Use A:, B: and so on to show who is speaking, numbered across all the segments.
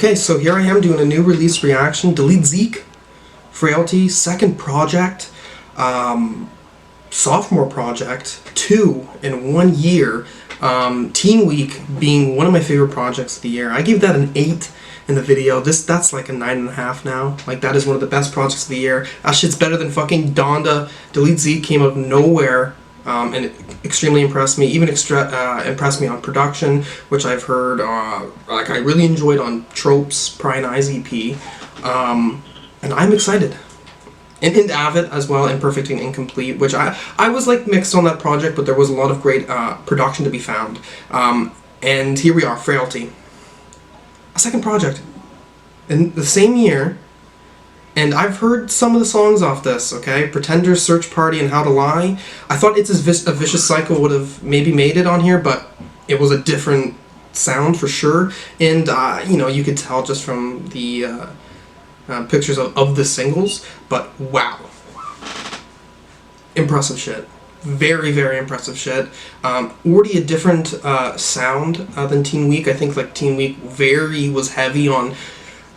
A: Okay, so here I am doing a new release reaction. dltzk, Frailty, second project, sophomore project, 2 in 1 year. Teen Week being one of my favorite projects of the year. I gave that an 8 in the video. That's like a 9.5 now. Like, that is one of the best projects of the year. That shit's better than fucking Donda. dltzk came out of nowhere. And it extremely impressed me. Even impressed me on production, which I've heard, like I really enjoyed on Tropes, Pry and Eyes EP. And I'm excited. And Avid as well, Imperfect and Incomplete, which I was like mixed on that project, but there was a lot of great production to be found. And here we are, Frailty. A second project. In the same year. And I've heard some of the songs off this, okay? Pretenders, Search Party, and How to Lie. I thought It's a Vicious Cycle would have maybe made it on here, but it was a different sound for sure. And, you know, you could tell just from the pictures of the singles, but wow. Impressive shit. Very, very impressive shit. Already a different sound than Teen Week. I think like Teen Week was heavy on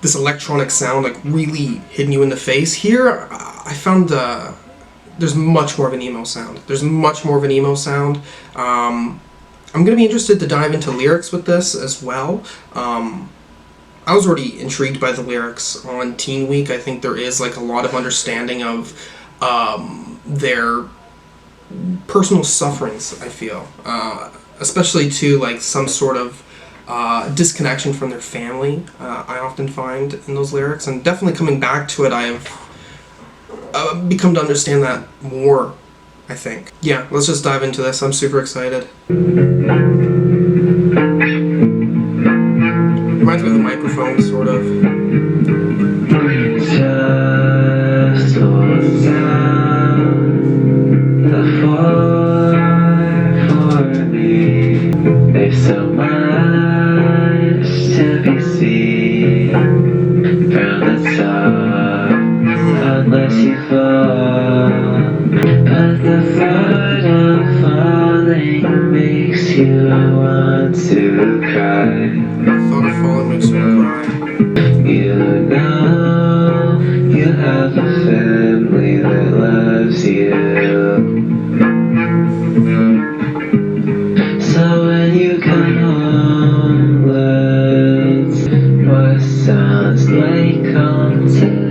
A: this electronic sound, like really hitting you in the face. Here, I found there's much more of an emo sound. I'm gonna be interested to dive into lyrics with this as well. I was already intrigued by the lyrics on Teen Week. I think there is like a lot of understanding of their personal sufferings, I feel. Especially to like some sort of disconnection from their family, I often find in those lyrics, and definitely coming back to it, I've become to understand that more, I think. Yeah, let's just dive into this. I'm super excited. Reminds me of the microphone, sort of.
B: Unless you fall, but the thought of falling makes you want to cry.
A: The thought of falling makes you cry.
B: You know you have a family that loves you. So when you come homeless, what sounds like home to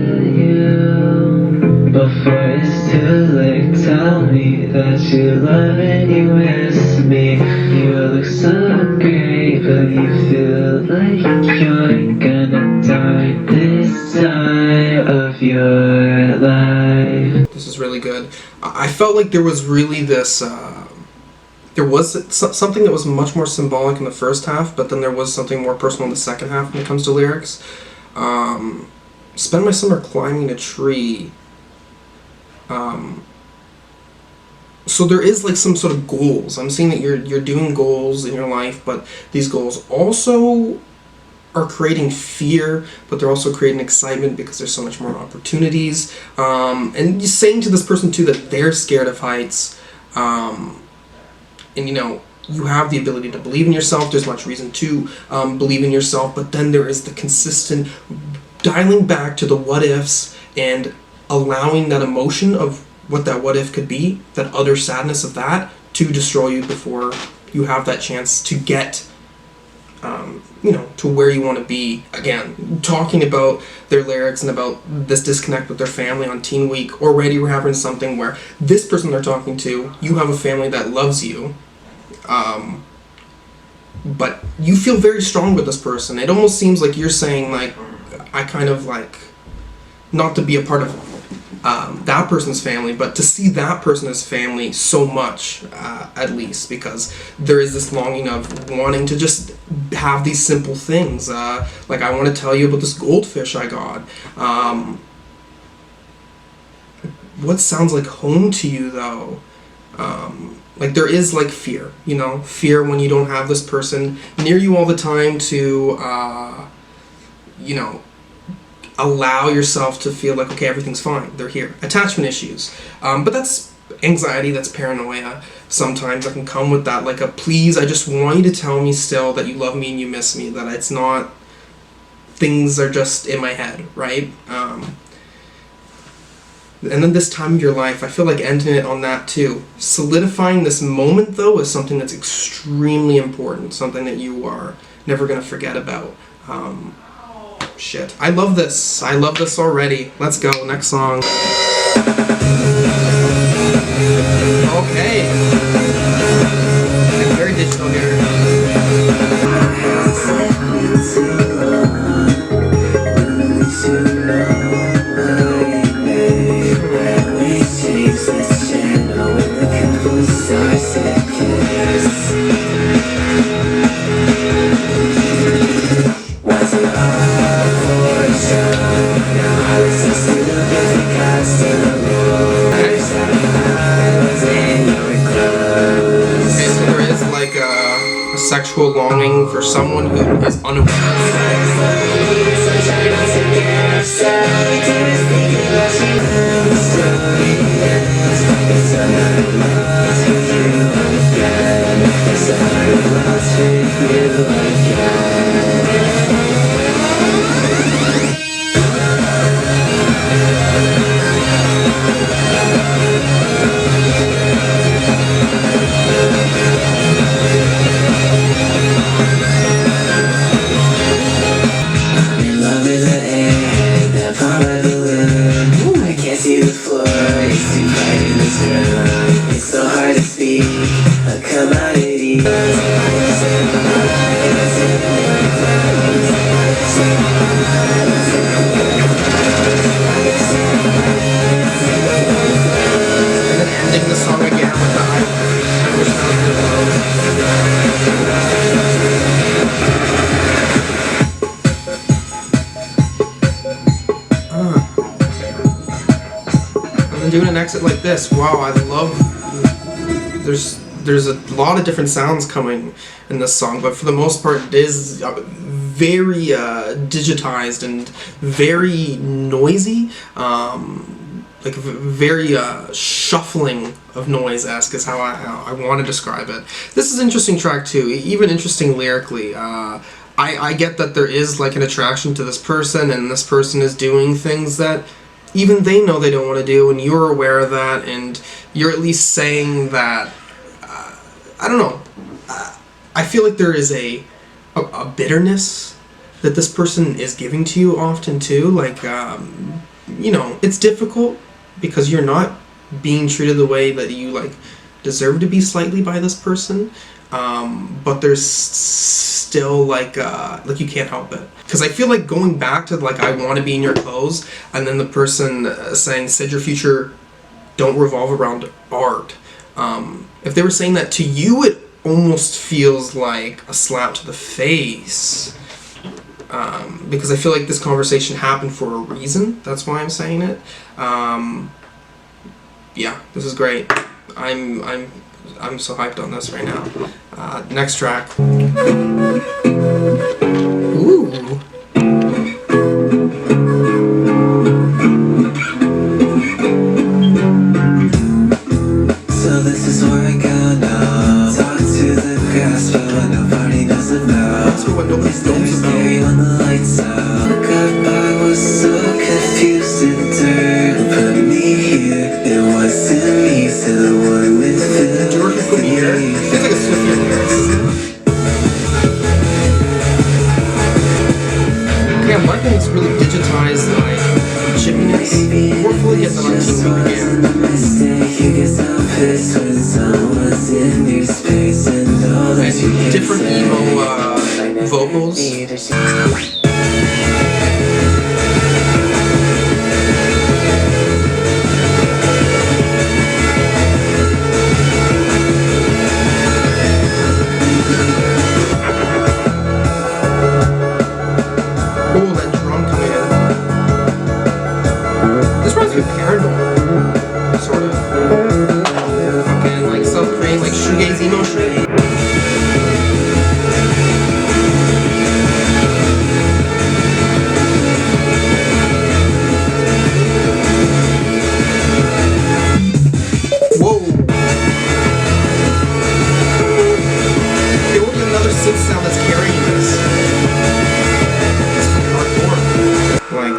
B: before it's too late, tell me that you love and you miss me. You look so great, but you feel like you're gonna die this time of your life.
A: This is really good. I felt like there was really this, there was something that was much more symbolic in the first half, but then there was something more personal in the second half when it comes to lyrics. Spend my summer climbing a tree. So there is like some sort of goals. I'm seeing that you're doing goals in your life, but these goals also are creating fear, but they're also creating excitement because there's so much more opportunities. And you're saying to this person too that they're scared of heights. And you know, you have the ability to believe in yourself. There's much reason to believe in yourself, but then there is the consistent dialing back to the what ifs and allowing that emotion of what that what if could be, that utter sadness of that, to destroy you before you have that chance to get, you know, to where you want to be. Again, talking about their lyrics and about this disconnect with their family on Teen Week, already we're having something where this person they're talking to, you have a family that loves you, but you feel very strong with this person. It almost seems like you're saying, like, I kind of like, not to be a part of that person's family, but to see that person as family so much, at least, because there is this longing of wanting to just have these simple things. Like, I want to tell you about this goldfish I got. What sounds like home to you, though? Like, there is, like, fear, you know? Fear when you don't have this person near you all the time to, you know, allow yourself to feel like, okay, everything's fine, they're here. Attachment issues. But that's anxiety, that's paranoia. Sometimes I can come with that, like a please, I just want you to tell me still that you love me and you miss me, that it's not things are just in my head, right? And then this time of your life, I feel like ending it on that too. Solidifying this moment, though, is something that's extremely important, something that you are never going to forget about. Shit. I love this. I love this already. Let's go. Next song. Okay. It's very digital here. Sexual longing for someone who is unaware. Doing an exit like this, wow, I love, there's a lot of different sounds coming in this song, but for the most part it is very digitized and very noisy, like very shuffling of noise-esque is how I want to describe it. This is an interesting track too, even interesting lyrically. I get that there is like an attraction to this person, and this person is doing things that even they know they don't want to do, and you're aware of that, and you're at least saying that, I don't know, I feel like there is a bitterness that this person is giving to you often too, like, you know, it's difficult because you're not being treated the way that you, like, deserve to be slightly by this person, but there's still, like you can't help it. Because I feel like going back to, like, I want to be in your clothes, and then the person saying, said your future don't revolve around art. If they were saying that to you, it almost feels like a slap to the face. Because I feel like this conversation happened for a reason. That's why I'm saying it. Yeah, this is great. I'm so hyped on this right now. Next track. Ooh.
B: So this is where I go now. Talk to the grass, but what nobody knows about.
A: That's what nobody knows about.
B: When the lights out. Look up, I was so confused in the dirt. Put me here, it wasn't me, said the one with fear.
A: George put me here. It's like a Swift lyrics. Okay, I'm liking this really digitized, like, chippiness. We're fully getting the 19 week again. And different emo vocals. Sort of fucking like self-creating, like shoegaze emo shit.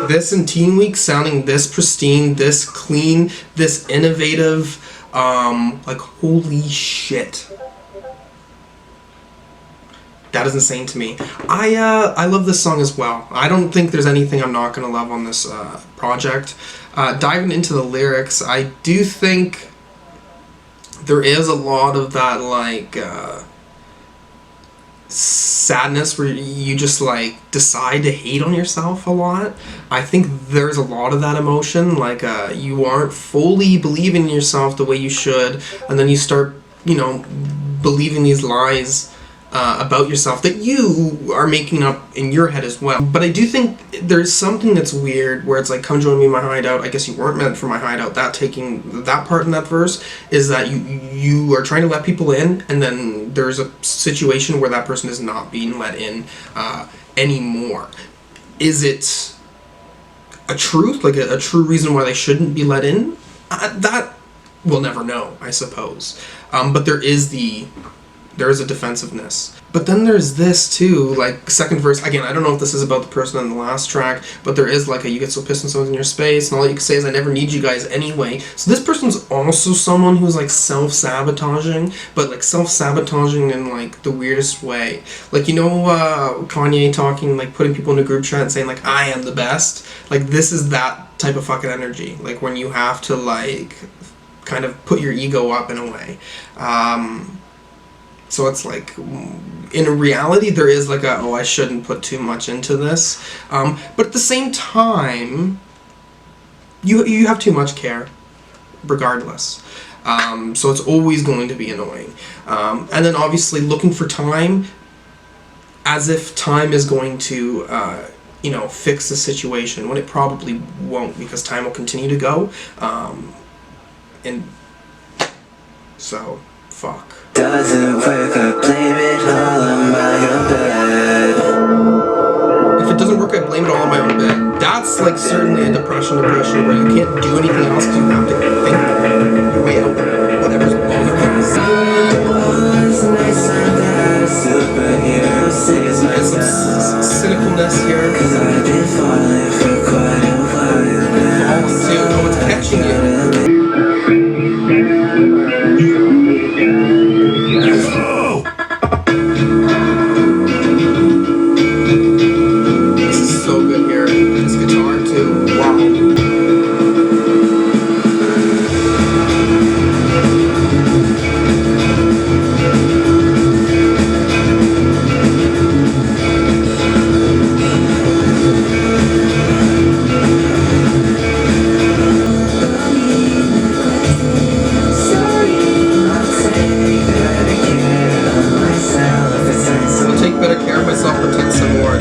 A: this in Teen Week sounding this pristine, this clean, this innovative, like holy shit. That is insane to me. I love this song as well. I don't think there's anything I'm not gonna love on this project. Diving into the lyrics, I do think there is a lot of that like sadness where you just like decide to hate on yourself a lot. I think there's a lot of that emotion, like you aren't fully believing in yourself the way you should, and then you start, you know, believing these lies about yourself that you are making up in your head as well. But I do think there's something that's weird where it's like, come join me in my hideout, I guess you weren't meant for my hideout. That taking that part in that verse is that you are trying to let people in, and then there's a situation where that person is not being let in anymore. Is it a truth, like a true reason why they shouldn't be let in? That we'll never know, I suppose. But there is a defensiveness. But then there's this too, like second verse, again, I don't know if this is about the person on the last track, but there is like a, you get so pissed when someone's in your space, and all you can say is, I never need you guys anyway. So this person's also someone who's like self-sabotaging, but like self-sabotaging in like the weirdest way. Like, you know, Kanye talking, like putting people in a group chat and saying like, I am the best. Like this is that type of fucking energy. Like when you have to like kind of put your ego up in a way. So it's like, in reality, there is like a, oh, I shouldn't put too much into this. But at the same time, you have too much care, regardless. So it's always going to be annoying. And then obviously looking for time, as if time is going to, you know, fix the situation, when it probably won't, because time will continue to go. And so, fuck.
B: Doesn't work, I blame it all on my own bed.
A: If it doesn't work, I blame it all on my own bed. That's like certainly a depression where you can't do anything else because you have to think your way out whatever's bothering you. There's some cynicalness here. Falling too. Oh, it's catching you.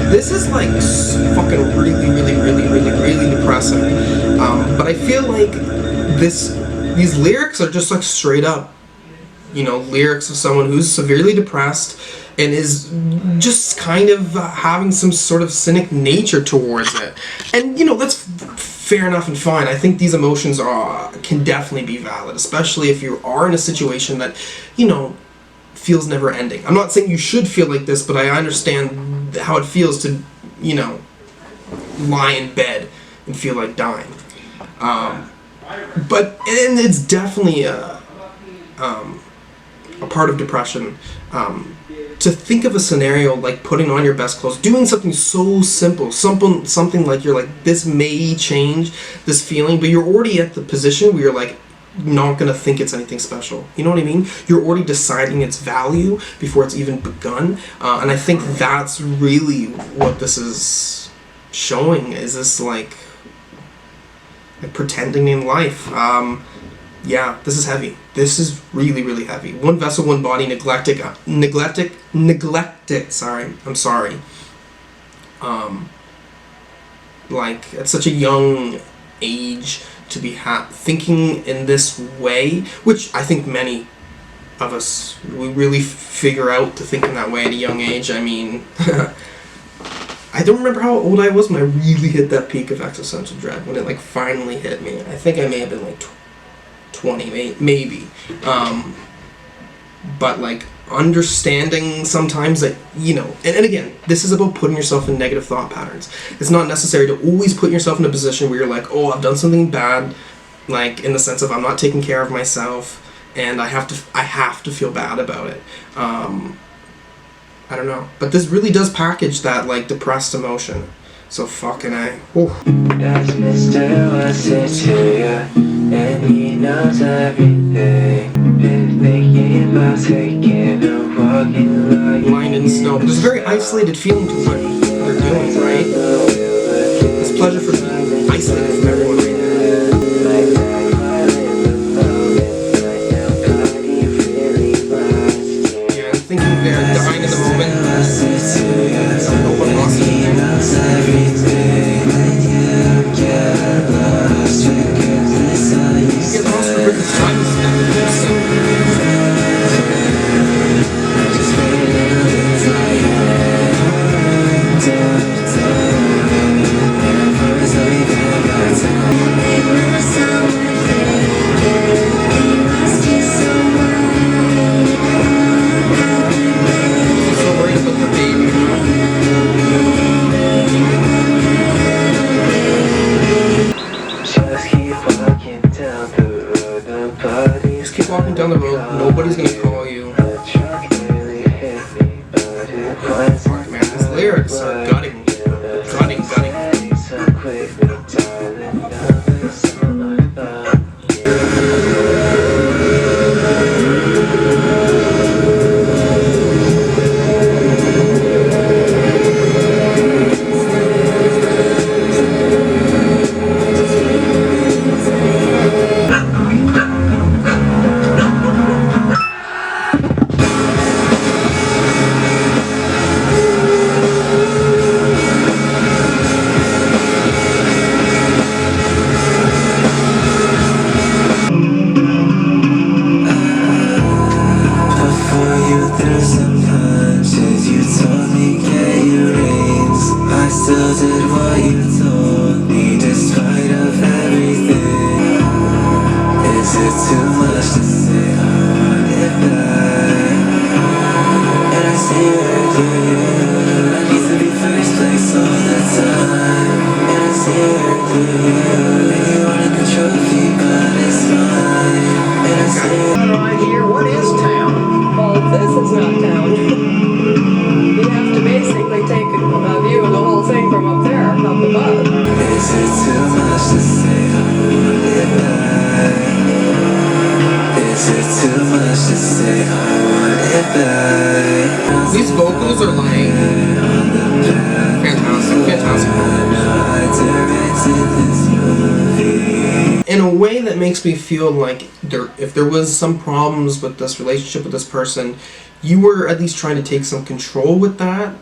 A: This is like fucking really depressing. But I feel like these lyrics are just like straight up, you know, lyrics of someone who's severely depressed and is just kind of having some sort of cynic nature towards it. And, you know, that's fair enough and fine. I think these emotions can definitely be valid, especially if you are in a situation that, you know, feels never ending. I'm not saying you should feel like this, but I understand how it feels to, you know, lie in bed and feel like dying. But and it's definitely a part of depression. To think of a scenario like putting on your best clothes, doing something so simple, something like you're like, this may change this feeling, but you're already at the position where you're like, not gonna think it's anything special. You know what I mean? You're already deciding its value before it's even begun. And I think that's really what this is showing, is this like pretending in life. Yeah, this is heavy. This is really heavy. One vessel, one body, neglected, sorry, I'm sorry. Like, at such a young age to be thinking in this way, which I think many of us, we really figure out to think in that way at a young age. I mean, I don't remember how old I was when I really hit that peak of existential dread, when it like finally hit me. I think I may have been like 20, maybe. But like, understanding sometimes that, you know, and again, this is about putting yourself in negative thought patterns. It's not necessary to always put yourself in a position where you're like, oh, I've done something bad, like in the sense of I'm not taking care of myself and I have to feel bad about it. I don't know, but this really does package that like depressed emotion. So fucking A.
B: That's Mr. What's it to you, and he knows everything. Been thinking about taking a walk in the
A: Line in snow. There's a very isolated feeling to what they're doing, right? This pleasure for being isolated from everyone right now. Yeah, I'm thinking they're dying in the moment. No one lost it. Get lost for the time is walking down the road, nobody's gonna call you. Fuck, man, these lyrics are gutting. Gutting.
C: What is town? Well, this is not town. You have to basically take a view of the whole thing from up there, up above.
B: Is it too much to say I want it back? Is it too much to say I want it back?
A: These vocals are like fantastic. In a way that makes me feel like if there was some problems with this relationship with this person, you were at least trying to take some control with that.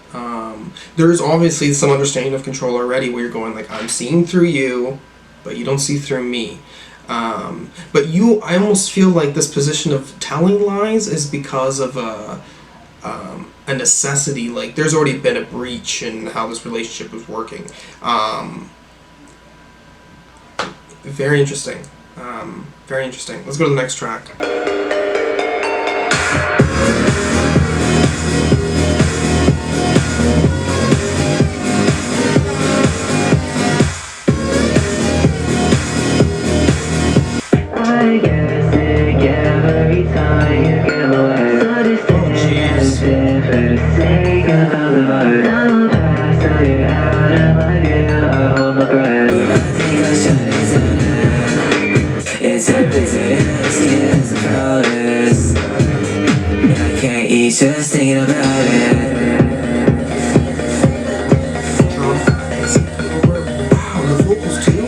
A: There is obviously some understanding of control already where you're going like, I'm seeing through you, but you don't see through me. But I almost feel like this position of telling lies is because of a necessity. Like there's already been a breach in how this relationship was working. Very interesting. Very interesting. Let's go to the next track.
B: I guess every time you give away, for the sake of the vibe. I'm past, tell you how to love you. I hold my breath. Take a shot, it's everything. Skin's a flawless. I can't eat just thinking about it.
A: Wow, the vocals too.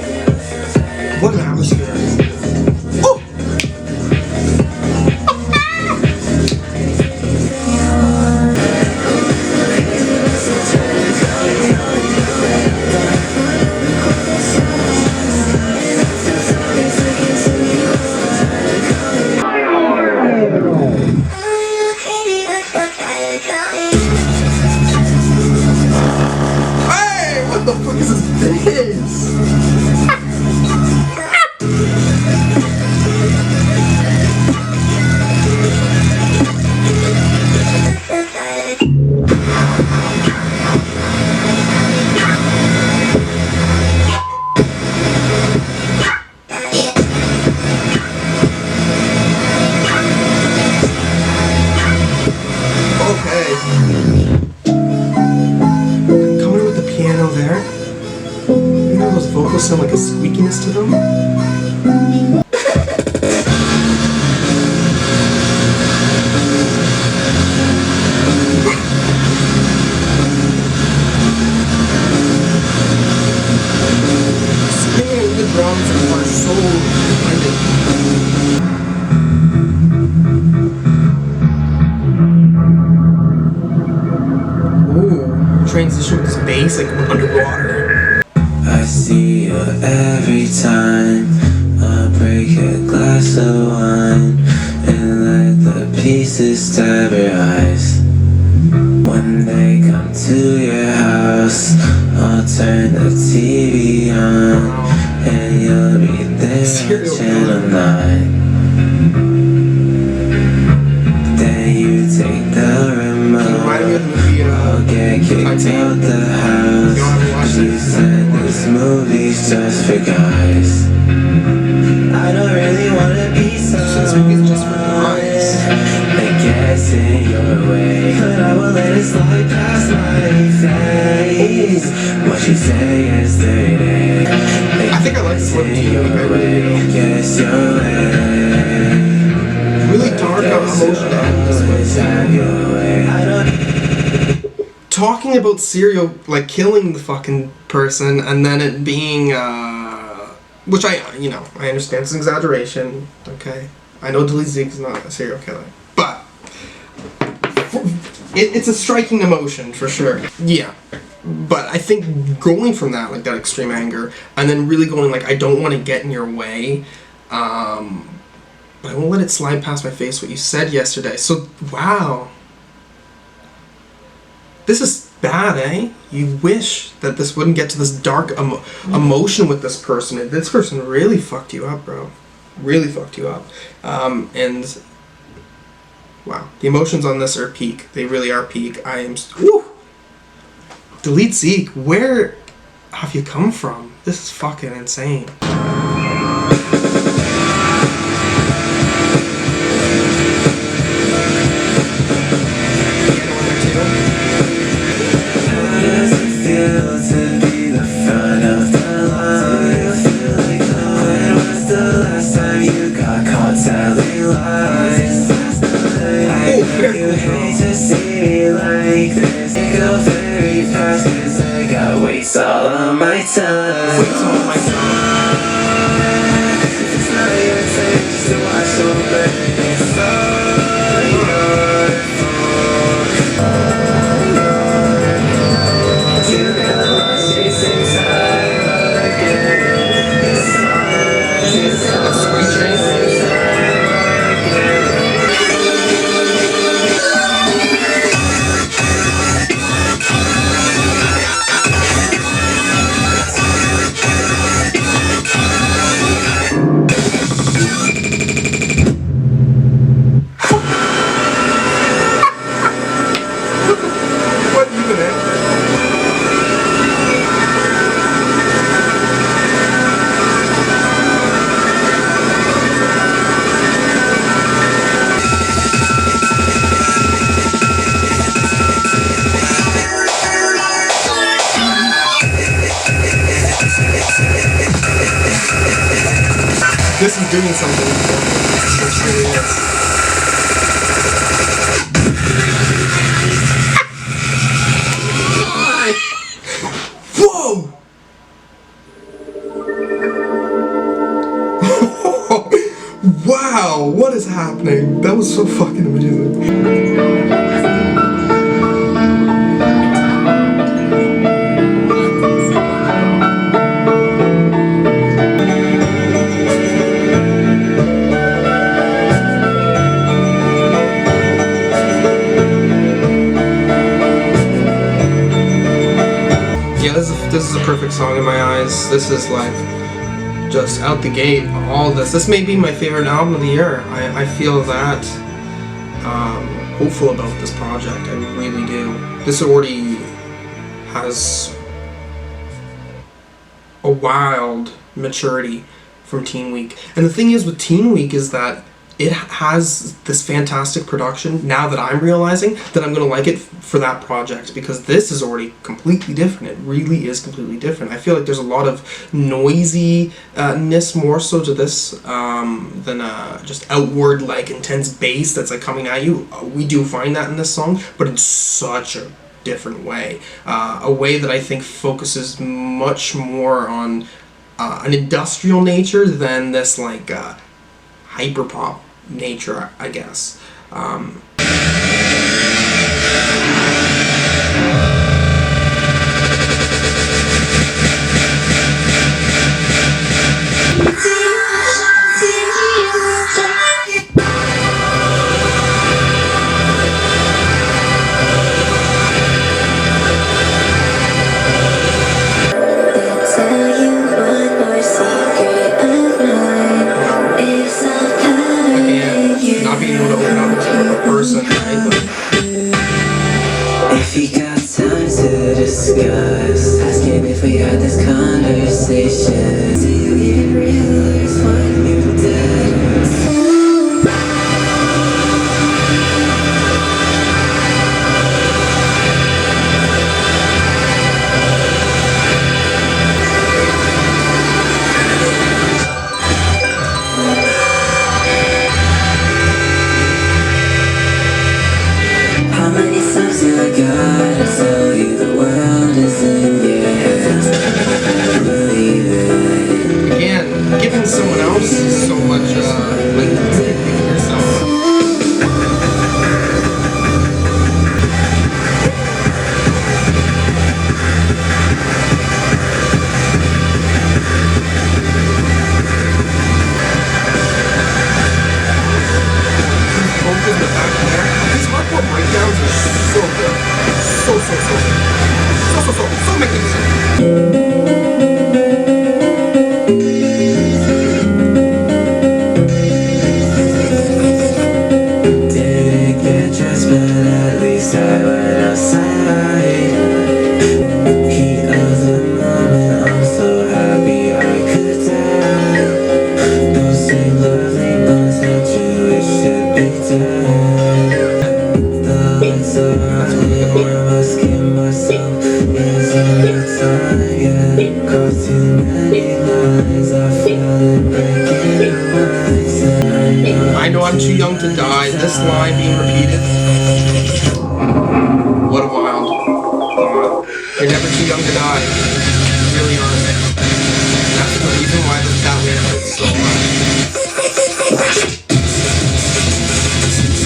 A: What an atmosphere. What the fuck is this? vocals sound like a squeakiness to them. Spinning the drums are so blended. Ooh, transition with this bass like underwater.
B: I see you every time I break a glass of wine and let the pieces stab your eyes. When they come to your house, I'll turn the TV on and you'll be there on channel 9. Then you take the remote, I'll get kicked out the house. You said this movie's just for guys. I don't really wanna be someone that gets in your way, but I will let it slide past my face. What you say yesterday,
A: I think I like this one too.
B: guess your way.
A: Really dark emotion to end this way. Talking about serial, like killing the fucking person, and then it being, which I understand it's an exaggeration, okay? I know dltzk is not a serial killer, but it's a striking emotion for sure. Yeah, but I think going from that, like that extreme anger, and then really going like, I don't want to get in your way, but I won't let it slide past my face what you said yesterday. So, wow. This is bad, eh? You wish that this wouldn't get to this dark emotion with this person. This person really fucked you up, bro. Really fucked you up. And wow, the emotions on this are peak. They really are peak. I am. Woo! dltzk, where have you come from? This is fucking insane.
B: Waits all on my time.
A: Waits all on my time.
B: It's not even safe just to watch over. It's all your fault. You got lost chasing time again. It's all chasing time again.
A: This is doing something for me. This really is. Whoa! Wow, what is happening? That was so fucking amazing. This is a perfect song in my eyes. This is like just out the gate. All this. This may be my favorite album of the year. I feel that hopeful about this project. I really do. This already has a wild maturity from Teen Week. And the thing is with Teen Week is that it has this fantastic production now that I'm realizing that I'm going to like it for that project, because this is already completely different. It really is completely different. I feel like there's a lot of noisiness more so to this than just outward like intense bass that's like coming at you. We do find that in this song, but in such a different way, a way that I think focuses much more on an industrial nature than this like hyperpop nature, I guess. Not being able to open up to a person, right?
B: If you got time to discuss, asking if we had this conversation. Do you even realize what you did? How many times do I gotta tell you the world is in your hands? Believe it.
A: Again, giving someone else so much like giving yourself. Focus the back there. These hardcore breakdowns are so good. So magnificent.
B: Didn't get dressed, but at least I went outside. Heat of the moment, I'm so happy I could die. Those same lovely bones that you wish should be dead. The lights are on, I must give myself is all the time. Yeah, crossed too many lines, I feel it breaking lines.
A: I know I'm too young to die. This line being repeated. What a wild thought. You're never too young to die. You really aren't. That's the reason why that lyric hurts so much.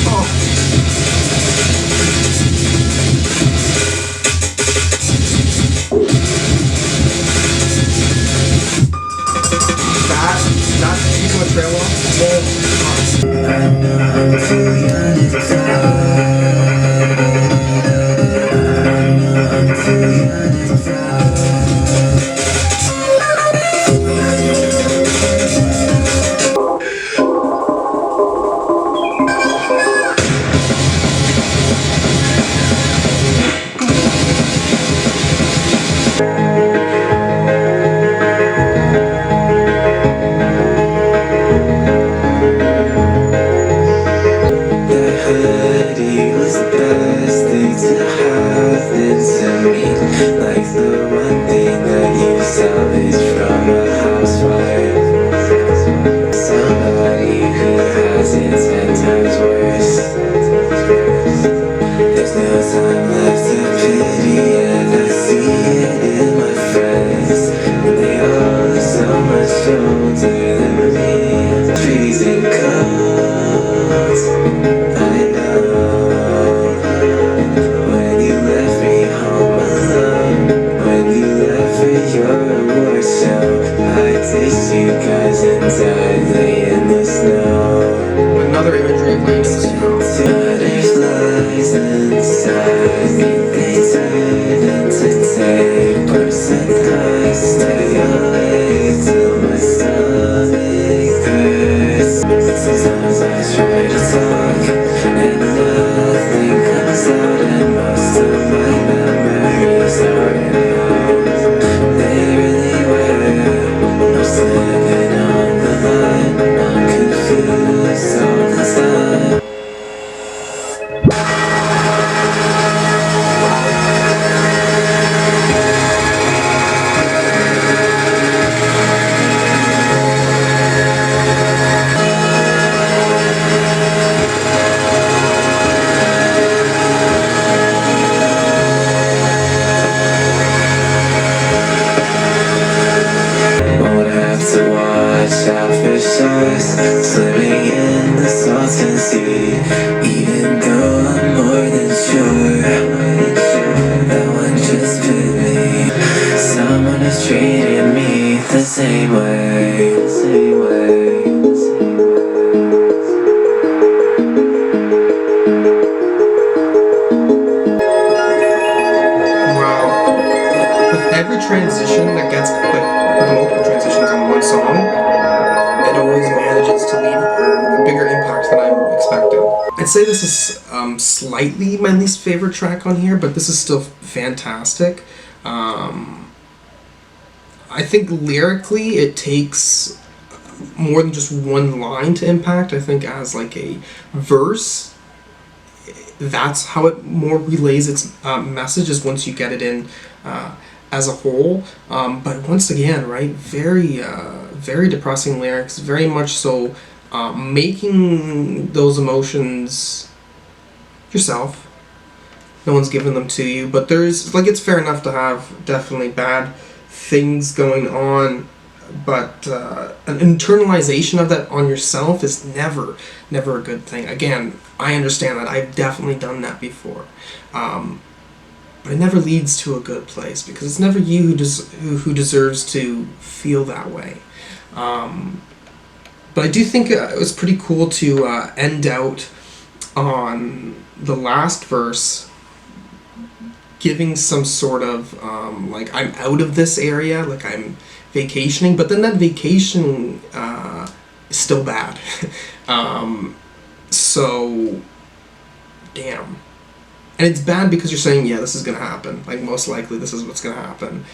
A: Oh. That's people in trail walk.
B: I know I'm too young to die. I know I'm too young to die.
A: Another imagery of land in the snow.
B: Butterflies inside me, they turn into tape. Personalized, stay away till my stomach hurts. Sometimes I try to talk and nothing comes out, and most of my memories are in home. They really were. No slipping on the line, I'm confused. So shores, swimming in the salton sea. Even though I'm more than sure that one just fit me. Someone is treating me the same way, the same way.
A: Every transition that gets like with multiple transitions in one song, it always manages to leave a bigger impact than I'm expecting. I'd say this is slightly my least favorite track on here, but this is still fantastic. I think lyrically it takes more than just one line to impact. I think as like a verse, that's how it more relays its message, is once you get it in as a whole. But once again, right, very depressing lyrics, very much so making those emotions yourself. No one's giving them to you, but there's like, it's fair enough to have definitely bad things going on, but an internalization of that on yourself is never a good thing. Again, I understand that, I've definitely done that before, but it never leads to a good place, because it's never you who deserves to feel that way. But I do think it was pretty cool to end out on the last verse giving some sort of like, I'm out of this area, like I'm vacationing, but then that vacation is still bad. So damn. And it's bad because you're saying, yeah, this is gonna happen, like most likely this is what's gonna happen,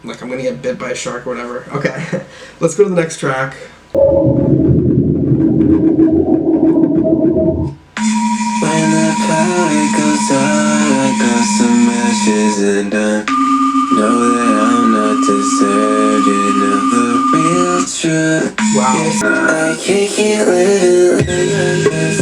A: like I'm gonna get bit by a shark or whatever. Okay, let's go to the next track.
B: When the power goes out, I got some ashes, and I know that I'm not deserving of the real truth.
A: Wow.
B: I can't keep living like this.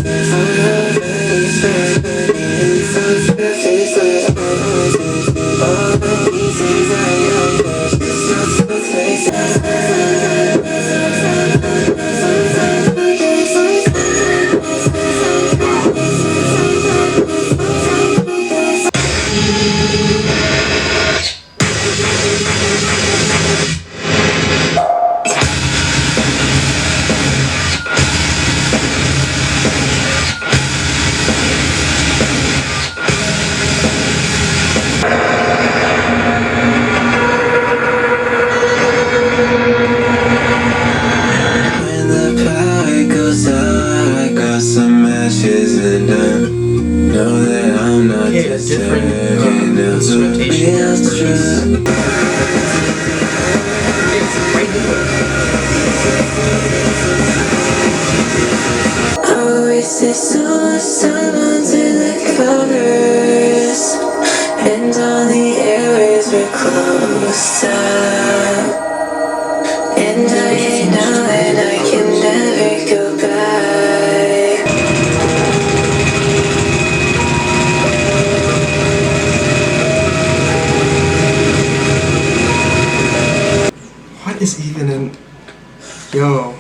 A: Yo,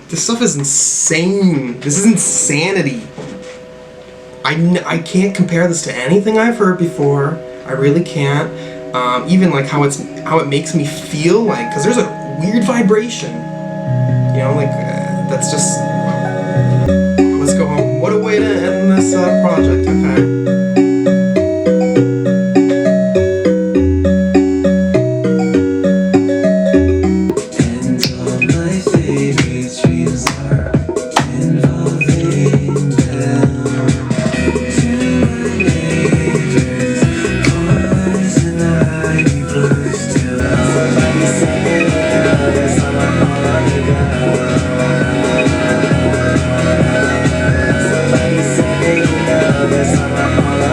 A: this stuff is insane. This is insanity. I can't compare this to anything I've heard before. I really can't. Even like how it makes me feel, like, because there's a weird vibration. You know, like that's just. Let's go home. What a way to end this project. Okay.
B: Somebody say you know there's something more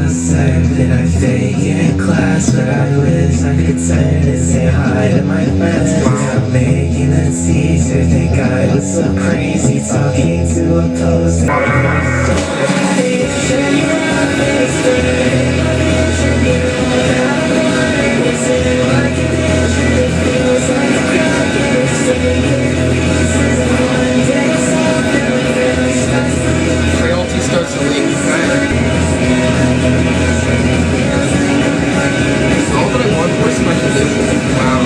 B: said that I fake in class, but I wish I could turn and say hi to my friends. I'm making it easier. Think I was so crazy talking to a poster.
A: Frailty starts to leak. All that I want for special edition. Wow.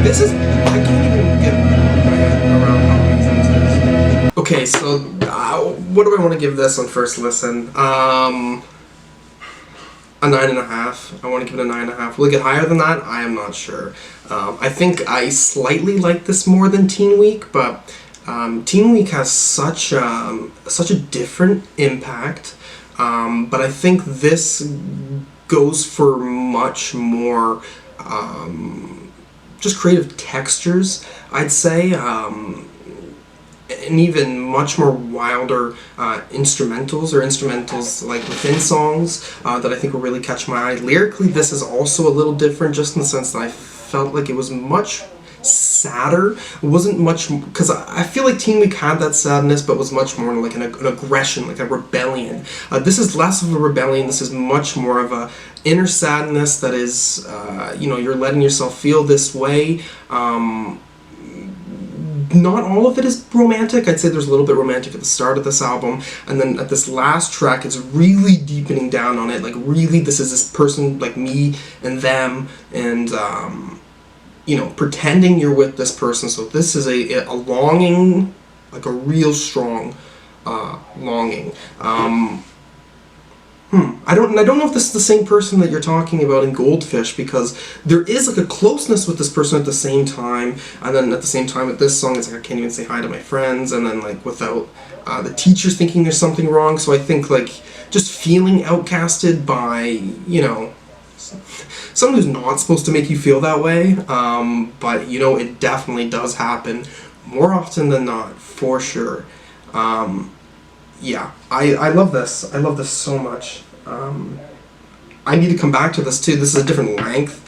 A: This is, I can't even get my head around how intense it is. Okay, so what do I want to give this on first listen? A 9.5. I want to give it a 9.5. Will it get higher than that? I am not sure. I think I slightly like this more than Teen Week, but Teen Week has such a different impact. But I think this goes for much more just creative textures, I'd say, and even much more wilder instrumentals like within songs that I think will really catch my eye. Lyrically, this is also a little different, just in the sense that I felt like it was much sadder. It wasn't much, because I feel like Teen Week had that sadness, but was much more like an aggression, like a rebellion. This is less of a rebellion. This is much more of a inner sadness that is, you're letting yourself feel this way. Not all of it is romantic. I'd say there's a little bit romantic at the start of this album, and then at this last track, it's really deepening down on it. Like, really, this is this person, like me and them, and pretending you're with this person. So this is a longing, like a real strong longing. I don't know if this is the same person that you're talking about in Goldfish, because there is like a closeness with this person at the same time, and then at the same time with this song, it's like I can't even say hi to my friends, and then like without the teachers thinking there's something wrong. So I think like just feeling outcasted by someone who's not supposed to make you feel that way, but it definitely does happen more often than not, for sure. Yeah, I love this. I love this so much. I need to come back to this too. This is a different length.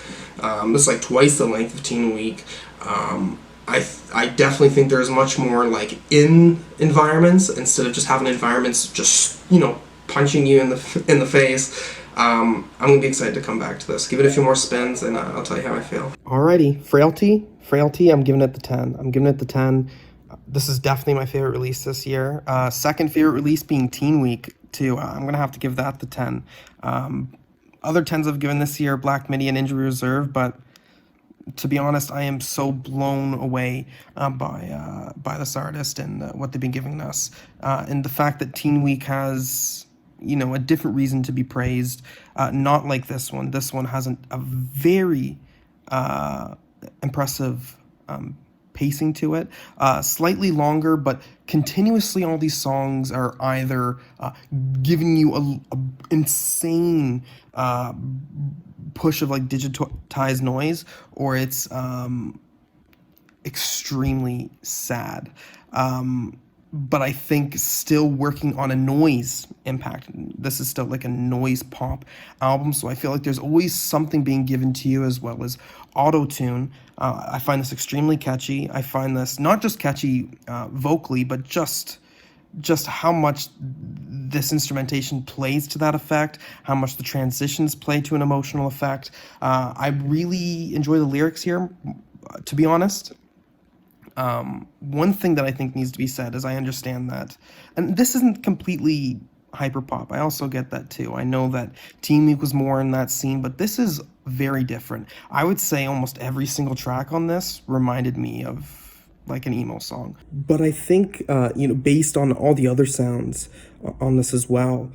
A: This is like twice the length of Teen Week. I definitely think there's much more like in environments, instead of just having environments just punching you in the face. I'm gonna be excited to come back to this. Give it a few more spins, and I'll tell you how I feel. Alrighty, Frailty. I'm giving it the 10. This is definitely my favorite release this year. Second favorite release being Teen Week too. I'm gonna have to give that the 10. Other 10s I've given this year: Black Midi and Injury Reserve, but to be honest, I am so blown away by this artist and what they've been giving us, and the fact that Teen Week has a different reason to be praised. Not like this one. This one has a very impressive pacing to it, slightly longer, but continuously all these songs are either giving you a insane push of like digitized noise, or it's extremely sad, but I think still working on a noise impact. This is still like a noise pop album, so I feel like there's always something being given to you, as well as auto-tune. I find this extremely catchy. I find this not just catchy vocally, but just how much this instrumentation plays to that effect, how much the transitions play to an emotional effect. I really enjoy the lyrics here, to be honest. One thing that I think needs to be said is I understand that, and this isn't completely hyperpop. I also get that too. I know that Teen Week was more in that scene, but this is very different. I would say almost every single track on this reminded me of like an emo song. But I think, based on all the other sounds on this as well,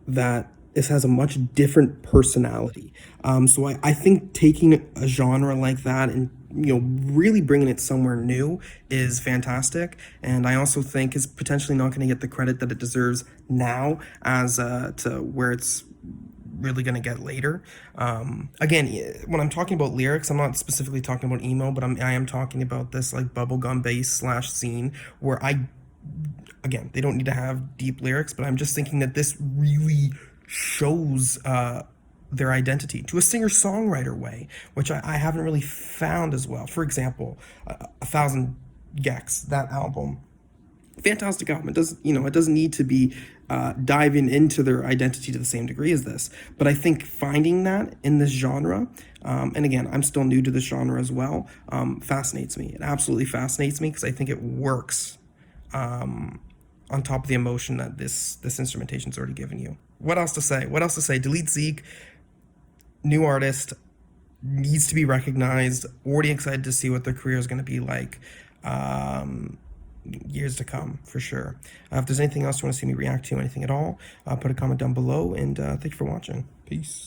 A: that this has a much different personality. So I think taking a genre like that and really bringing it somewhere new is fantastic. And I also think is potentially not going to get the credit that it deserves now as to where it's really going to get later. Again, when I'm talking about lyrics, I'm not specifically talking about emo, but I am talking about this like bubblegum bass / scene where again, they don't need to have deep lyrics, but I'm just thinking that this really shows their identity to a singer-songwriter way, which I haven't really found as well. For example, 1,000 Gex, that album, fantastic album. It doesn't need to be diving into their identity to the same degree as this. But I think finding that in this genre, and again, I'm still new to this genre as well, fascinates me. It absolutely fascinates me because I think it works on top of the emotion that this instrumentation's already given you. What else to say? dltzk, new artist, needs to be recognized. Already excited to see what their career is going to be like. Years to come, for sure. If there's anything else you want to see me react to, anything at all, put a comment down below, and thank you for watching. Peace.